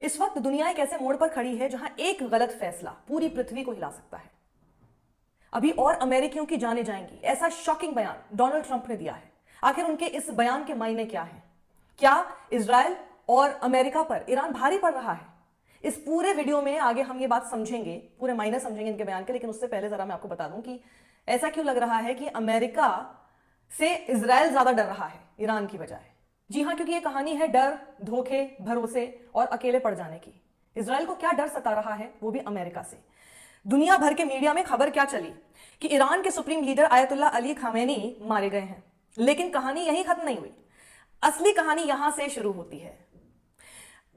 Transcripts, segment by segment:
इस वक्त दुनिया एक ऐसे मोड़ पर खड़ी है जहां एक गलत फैसला पूरी पृथ्वी को हिला सकता है। अभी और अमेरिकियों की जाने जाएंगी, ऐसा शॉकिंग बयान डोनाल्ड ट्रंप ने दिया है। आखिर उनके इस बयान के मायने क्या है? क्या इजराइल और अमेरिका पर ईरान भारी पड़ रहा है? इस पूरे वीडियो में आगे हम ये बात समझेंगे, पूरे मायने समझेंगे इनके बयान के। लेकिन उससे पहले जरा मैं आपको बता दूं कि ऐसा क्यों लग रहा है कि अमेरिका से इजराइल ज्यादा डर रहा है ईरान की बजाय। जी हां, क्योंकि ये कहानी है डर, धोखे, भरोसे और अकेले पड़ जाने की। इजराइल को क्या डर सता रहा है, वो भी अमेरिका से। दुनिया भर के मीडिया में खबर क्या चली कि ईरान के supreme leader Ayatollah Ali Khamenei मारे गए हैं। लेकिन कहानी यहीं खत्म नहीं हुई, असली कहानी यहां से शुरू होती है।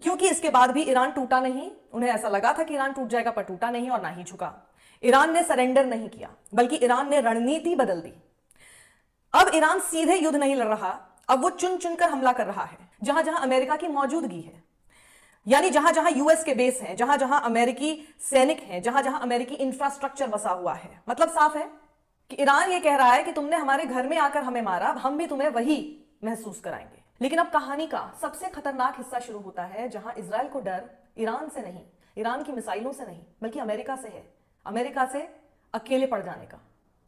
क्योंकि इसके बाद भी ईरान टूटा नहीं। उन्हें ऐसा लगा था कि ईरान टूट जाएगा, पर टूटा नहीं और ना ही झुका। ईरान ने सरेंडर नहीं किया, बल्कि ईरान ने रणनीति बदल दी। अब ईरान सीधे युद्ध नहीं लड़ रहा, अब वो चुन चुनकर हमला कर रहा है जहां जहां अमेरिका की मौजूदगी है। यानी जहां जहां यूएस के बेस हैं, जहां जहां अमेरिकी सैनिक हैं, जहां जहां अमेरिकी इंफ्रास्ट्रक्चर बसा हुआ है। मतलब साफ है कि ईरान ये कह रहा है कि तुमने हमारे घर में आकर हमें मारा, अब हम भी तुम्हें वही महसूस कराएंगे। लेकिन अब कहानी का सबसे खतरनाक हिस्सा शुरू होता है, जहां इजराइल को डर ईरान से नहीं, ईरान की मिसाइलों से नहीं, बल्कि अमेरिका से है। अमेरिका से अकेले पड़ जाने का,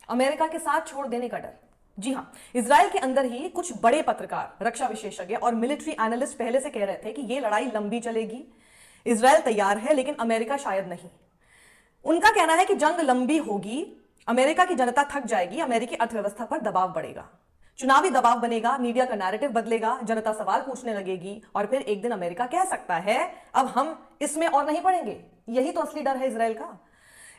अमेरिका के साथ छोड़ देने का डर। जी हां, इजराइल के अंदर ही कुछ बड़े पत्रकार, रक्षा विशेषज्ञ और मिलिट्री एनालिस्ट पहले से कह रहे थे कि यह लड़ाई लंबी चलेगी। इजराइल तैयार है, लेकिन अमेरिका शायद नहीं। उनका कहना है कि जंग लंबी होगी, अमेरिका की जनता थक जाएगी, अमेरिकी अर्थव्यवस्था पर दबाव बढ़ेगा, चुनावी दबाव बनेगा, मीडिया का नैरेटिव बदलेगा, जनता सवाल पूछने लगेगी और फिर एक दिन अमेरिका कह सकता है अब हम इसमें और नहीं पड़ेंगे। यही तो असली डर है इजराइल का।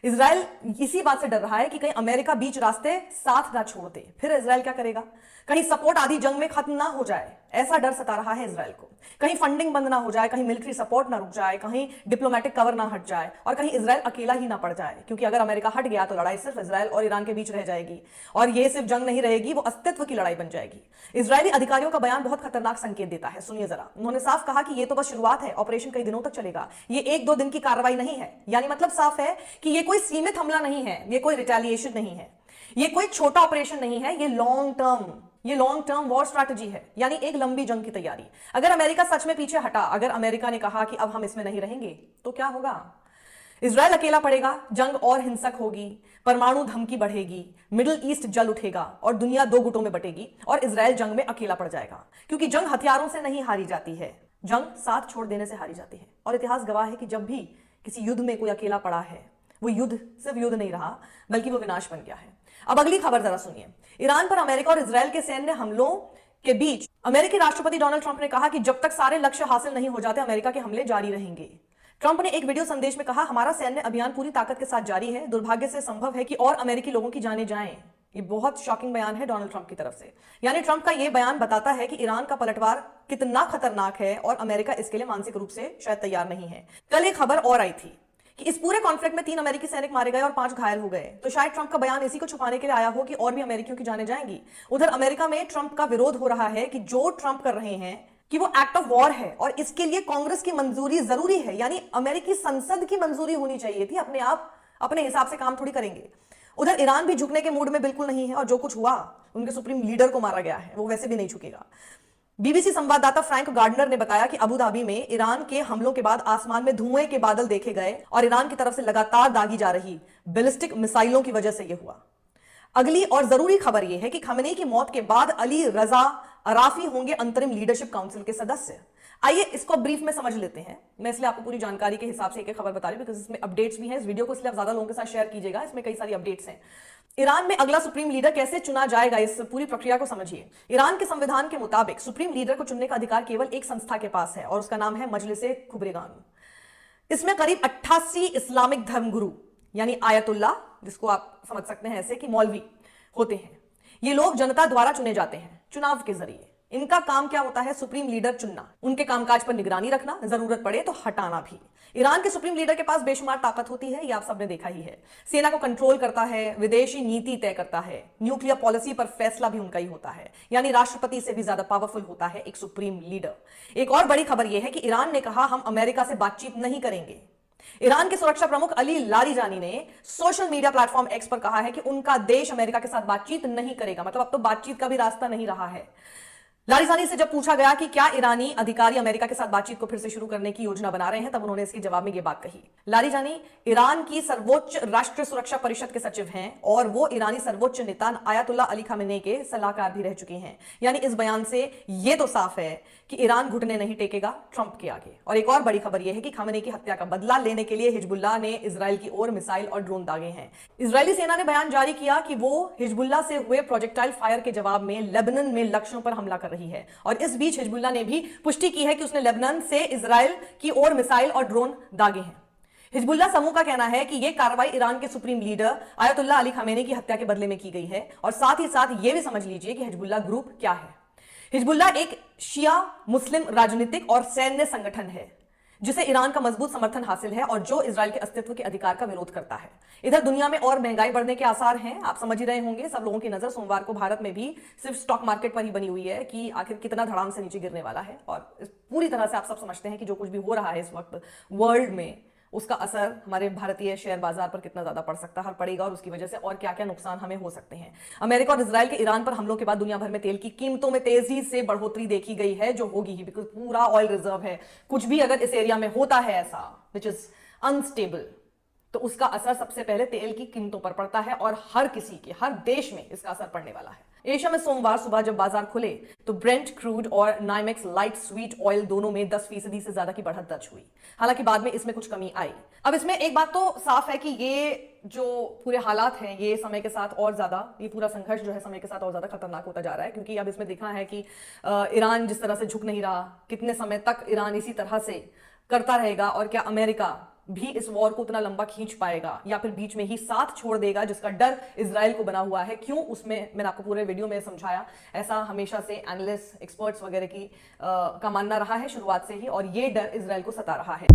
इजराइल इसी बात से डर रहा है कि कहीं अमेरिका बीच रास्ते साथ ना छोड़ दे, फिर इजराइल क्या करेगा? कहीं सपोर्ट आधी जंग में खत्म ना हो जाए, ऐसा डर सता रहा है इजराइल को। कहीं फंडिंग बंद ना हो जाए, कहीं मिलिट्री सपोर्ट ना रुक जाए, कहीं डिप्लोमेटिक कवर ना हट जाए और कहीं इजराइल अकेला ही ना पड़ जाए। क्योंकि अगर अमेरिका हट गया तो लड़ाई सिर्फ इजराइल और ईरान के बीच रह जाएगी और ये सिर्फ जंग नहीं रहेगी, वो अस्तित्व की लड़ाई बन जाएगी। इजरायली अधिकारियों का बयान बहुत खतरनाक संकेत देता है, सुनिए जरा। उन्होंने साफ कहा कि ये तो बस शुरुआत है, ऑपरेशन कई दिनों तक चलेगा, ये एक दो दिन की कार्रवाई नहीं है। यानी मतलब साफ है कि ये कोई सीमित हमला नहीं है, ये कोई रिटेलिएशन नहीं है, ये कोई छोटा ऑपरेशन नहीं है, ये लॉन्ग टर्म वॉर स्ट्रैटेजी है। यानी एक लंबी जंग की तैयारी। अगर अमेरिका सच में पीछे हटा, अगर अमेरिका ने कहा कि अब हम इसमें नहीं रहेंगे, तो क्या होगा? इजराइल अकेला पड़ेगा, जंग और हिंसक होगी, परमाणु धमकी बढ़ेगी, मिडिल ईस्ट जल उठेगा और दुनिया दो गुटों में बटेगी और इजराइल जंग में अकेला पड़ जाएगा। क्योंकि जंग हथियारों से नहीं हारी जाती है, जंग साथ छोड़ देने से हारी जाती है। और इतिहास गवाह है कि जब भी किसी युद्ध में कोई अकेला पड़ा है, वो युद्ध सिर्फ युद्ध नहीं रहा, बल्कि वो विनाश बन गया है। अब अगली खबर जरा सुनिए। ईरान पर अमेरिका और इजराइल के सैन्य हमलों के बीच अमेरिकी राष्ट्रपति डोनाल्ड ट्रंप ने कहा कि जब तक सारे लक्ष्य हासिल नहीं हो जाते, अमेरिका के हमले जारी रहेंगे। ट्रंप ने एक वीडियो संदेश में कहा, हमारा सैन्य अभियान पूरी ताकत के साथ जारी है, दुर्भाग्य से संभव है कि और अमेरिकी लोगों की जानें जाएं। ये बहुत शॉकिंग बयान है डोनाल्ड ट्रंप की तरफ से। यानी ट्रंप का यह बयान बताता है कि ईरान का पलटवार कितना खतरनाक है और अमेरिका इसके लिए मानसिक रूप से शायद तैयार नहीं है। कल एक खबर और आई थी कि इस पूरे कॉन्फ्लिक्ट में 3 अमेरिकी सैनिक मारे गए और 5 घायल हो गए। तो शायद ट्रंप का बयान इसी को छुपाने के लिए आया हो कि और भी अमेरिकियों की जानें जाएंगी। उधर अमेरिका में ट्रंप का विरोध हो रहा है कि जो ट्रंप कर रहे हैं कि वो एक्ट ऑफ वॉर है और इसके लिए कांग्रेस की मंजूरी जरूरी है। यानी अमेरिकी संसद की मंजूरी होनी चाहिए थी, अपने आप अपने हिसाब से काम थोड़ी करेंगे। उधर ईरान भी झुकने के मूड में बिल्कुल नहीं है और जो कुछ हुआ, उनके सुप्रीम लीडर को मारा गया है, वो वैसे भी नहीं झुकेगा। बीबीसी संवाददाता फ्रैंक गार्डनर ने बताया कि अबू धाबी में ईरान के हमलों के बाद आसमान में धुएं के बादल देखे गए और ईरान की तरफ से लगातार दागी जा रही बैलिस्टिक मिसाइलों की वजह से यह हुआ। अगली और जरूरी खबर यह है कि खमेनी की मौत के बाद अली रजा अराफी होंगे अंतरिम लीडरशिप काउंसिल के सदस्य। आइए इसको ब्रीफ में समझ लेते हैं। मैं इसलिए आपको पूरी जानकारी के हिसाब से एक खबर बता रही हूं, बिकॉज इसमें अपडेट्स भी हैं। इस वीडियो को इसलिए आप ज्यादा लोगों के साथ शेयर कीजिएगा, इसमें कई सारी अपडेट्स हैं। ईरान में अगला सुप्रीम लीडर कैसे चुना जाएगा, इस पूरी प्रक्रिया को समझिए। ईरान के संविधान के मुताबिक सुप्रीम लीडर को चुनने का अधिकार केवल एक संस्था के पास है और उसका नाम है मजलिसे खुबरेगान। इसमें करीब 88 इस्लामिक धर्मगुरु यानी आयतुल्ला, जिसको आप समझ सकते हैं ऐसे कि मौलवी होते हैं। ये लोग जनता द्वारा चुने जाते हैं चुनाव के जरिए। इनका काम क्या होता है? सुप्रीम लीडर चुनना, उनके कामकाज पर निगरानी रखना, जरूरत पड़े तो हटाना भी। ईरान के सुप्रीम लीडर के पास बेशुमार ताकत होती है, ये आप सबने देखा ही है। सेना को कंट्रोल करता है, विदेशी नीति तय करता है, न्यूक्लियर पॉलिसी पर फैसला भी उनका ही होता है। यानी राष्ट्रपति से भी ज्यादा पावरफुल होता है एक सुप्रीम लीडर। एक और बड़ी खबर यह है कि ईरान ने कहा हम अमेरिका से बातचीत नहीं करेंगे। ईरान के सुरक्षा प्रमुख अली लारिजानी ने सोशल मीडिया प्लेटफॉर्म एक्स पर कहा है कि उनका देश अमेरिका के साथ बातचीत नहीं करेगा। मतलब अब तो बातचीत का भी रास्ता नहीं रहा है। लारिजानी से जब पूछा गया कि क्या ईरानी अधिकारी अमेरिका के साथ बातचीत को फिर से शुरू करने की योजना बना रहे हैं, तब उन्होंने इसके जवाब में यह बात कही। लारिजानी ईरान की सर्वोच्च राष्ट्रीय सुरक्षा परिषद के सचिव हैं और वो ईरानी सर्वोच्च नेता आयतुल्लाह अली खामेनेई के सलाहकार भी रह चुके हैं। यानी इस बयान से यह तो साफ है कि ईरान घुटने नहीं टेकेगा ट्रंप के आगे। और एक और बड़ी खबर यह है कि खामेनेई की हत्या का बदला लेने के लिए हिजबुल्लाह ने इजराइल की ओर मिसाइल और ड्रोन दागे हैं। इजरायली सेना ने बयान जारी किया कि वो हिजबुल्लाह से हुए प्रोजेक्टाइल फायर के जवाब में लेबनान में लक्ष्यों पर हमला कर रही है। और इस बीच हिजबुल्लाह ने भी पुष्टि की है कि उसने लेबनान से इजराइल की ओर मिसाइल और ड्रोन दागे हैं। हिजबुल्लाह समूह का कहना है कि यह कार्रवाई ईरान के supreme leader Ayatollah Ali Khamenei की हत्या के बदले में की गई है। और साथ ही साथ यह भी समझ लीजिए कि हिजबुल्लाह ग्रुप क्या है। हिजबुल्लाह एक शिया मुस्लिम राजनीतिक और सैन्य संगठन है जिसे ईरान का मजबूत समर्थन हासिल है और जो इजराइल के अस्तित्व के अधिकार का विरोध करता है। इधर दुनिया में और महंगाई बढ़ने के आसार हैं। आप समझ ही रहे होंगे, सब लोगों की नजर सोमवार को भारत में भी सिर्फ स्टॉक मार्केट पर ही बनी हुई है कि आखिर कितना धड़ाम से नीचे गिरने वाला है। और पूरी तरह से आप सब समझते हैं कि जो कुछ भी हो रहा है इस वक्त वर्ल्ड में, उसका असर हमारे भारतीय शेयर बाजार पर कितना ज्यादा पड़ सकता है, पड़ेगा, और उसकी वजह से और क्या क्या नुकसान हमें हो सकते हैं। अमेरिका और इजराइल के ईरान पर हमलों के बाद दुनिया भर में तेल की कीमतों में तेजी से बढ़ोतरी देखी गई है, जो होगी ही, बिकॉज पूरा ऑयल रिजर्व है। कुछ भी अगर इस एरिया में होता है ऐसा विच इज अनस्टेबल, तो उसका असर सबसे पहले तेल की कीमतों पर पड़ता है और हर किसी के, हर देश में इसका असर पड़ने वाला है। एशिया में सोमवार सुबह जब बाजार खुले तो ब्रेंट क्रूड और नाइमेक्स लाइट स्वीट ऑयल दोनों में 10% से ज्यादा की बढ़त दर्ज हुई। हालांकि बाद में इसमें कुछ कमी आई। अब इसमें एक बात तो साफ है कि ये जो पूरे हालात हैं ये समय के साथ और ज्यादा, ये पूरा संघर्ष जो है समय के साथ और ज्यादा खतरनाक होता जा रहा है, क्योंकि अब इसमें देखना है कि ईरान जिस तरह से झुक नहीं रहा, कितने समय तक ईरान इसी तरह से करता रहेगा, और क्या अमेरिका भी इस वॉर को उतना लंबा खींच पाएगा या फिर बीच में ही साथ छोड़ देगा, जिसका डर इजराइल को बना हुआ है। क्यों, उसमें मैंने आपको पूरे वीडियो में समझाया। ऐसा हमेशा से एनालिस्ट, एक्सपर्ट्स वगैरह का मानना रहा है शुरुआत से ही, और ये डर इजराइल को सता रहा है।